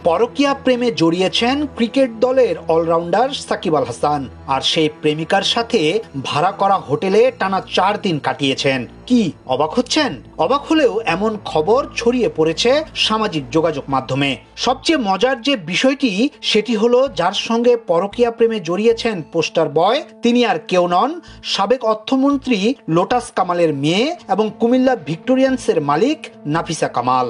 পরকীয়া প্রেমে জড়িয়েছেন ক্রিকেট দলের অলরাউন্ডার সাকিব আল হাসান। আর সেই প্রেমিকার সাথে ভাড়া করা হোটেলে টানা 4 দিন কাটিয়েছেন। কি অবাক হচ্ছেন? অবাক হলেও এমন খবর ছড়িয়ে পড়েছে সামাজিক যোগাযোগ মাধ্যমে। সবচেয়ে মজার যে বিষয়টি সেটি হলো, যার সঙ্গে পরকীয়া প্রেমে জড়িয়েছেন পোস্টার বয়, তিনি আর কেউ নন, সাবেক অর্থমন্ত্রী লোটাস কামালের মেয়ে এবং কুমিল্লা ভিক্টোরিয়ান্সের মালিক নাফিসা কামাল।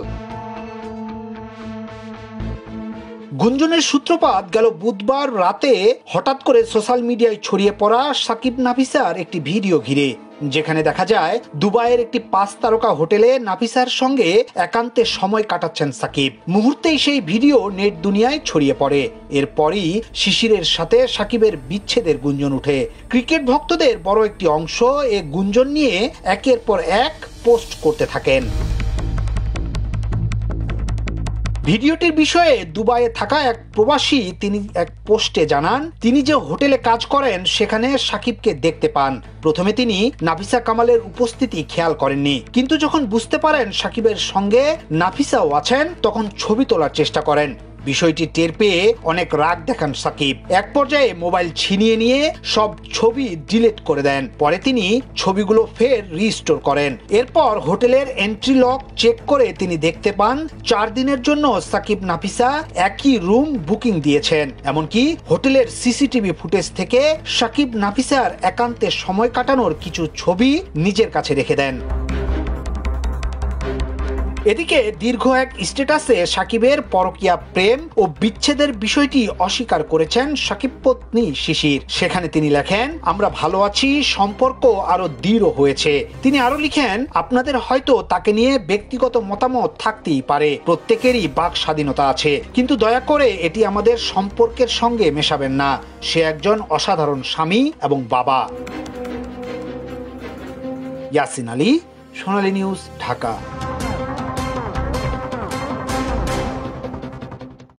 গুঞ্জনের সূত্রপাত গেল বুধবার রাতে হঠাৎ করে সোশ্যাল মিডিয়ায় ছড়িয়ে পড়া সাকিব নাফিসার একটি ভিডিও ঘিরে, যেখানে দেখা যায় দুবাইয়ের একটি 5 তারকা হোটেলে নাফিসার সঙ্গে একান্তে সময় কাটাচ্ছেন সাকিব। মুহূর্তেই সেই ভিডিও নেট দুনিয়ায় ছড়িয়ে পড়ে। এরপরই শিশিরের সাথে সাকিবের বিচ্ছেদের গুঞ্জন উঠে। ক্রিকেট ভক্তদের বড় একটি অংশ এ গুঞ্জন নিয়ে একের পর এক পোস্ট করতে থাকেন। ভিডিওটির বিষয়ে দুবাইয়ে থাকা এক প্রবাসী তিনি এক পোস্টে জানান, তিনি যে হোটেলে কাজ করেন সেখানে সাকিবকে দেখতে পান। প্রথমে তিনি নাফিসা কামালের উপস্থিতি খেয়াল করেননি, কিন্তু যখন বুঝতে পারেন সাকিবের সঙ্গে নাফিসাও আছেন, তখন ছবি তোলার চেষ্টা করেন। বিষয়টি টের পেয়ে অনেক রাগ দেখান সাকিব। এক পর্যায়ে মোবাইল ছিনিয়ে নিয়ে সব ছবি ডিলিট করে দেন। পরে তিনি ছবিগুলো ফের রিস্টোর করেন। এরপর হোটেলের এন্ট্রি লক চেক করে তিনি দেখতে পান 4 দিনের জন্য সাকিব নাফিসা একই রুম বুকিং দিয়েছেন। এমনকি হোটেলের সিসিটিভি ফুটেজ থেকে সাকিব নাফিসার একান্তে সময় কাটানোর কিছু ছবি নিজের কাছে রেখে দেন। এদিকে দীর্ঘ এক স্ট্যাটাসে সাকিবের পরকীয়া প্রেম ও বিচ্ছেদের বিষয়টি অস্বীকার করেছেন সাকিব পত্নী শিশির। সেখানে তিনি লেখেন, আমরা ভালো আছি, সম্পর্ক আরো দৃঢ় হয়েছে। তিনি আরো লিখেন, আপনাদের হয়তো তাকে নিয়ে ব্যক্তিগত মতামত থাকতেই পারে, প্রত্যেকেরই বাক স্বাধীনতা আছে, কিন্তু দয়া করে এটি আমাদের সম্পর্কের সঙ্গে মেশাবেন না। সে একজন অসাধারণ স্বামী এবং বাবা। ইয়াসিন আলী, সোনালী নিউজ, ঢাকা।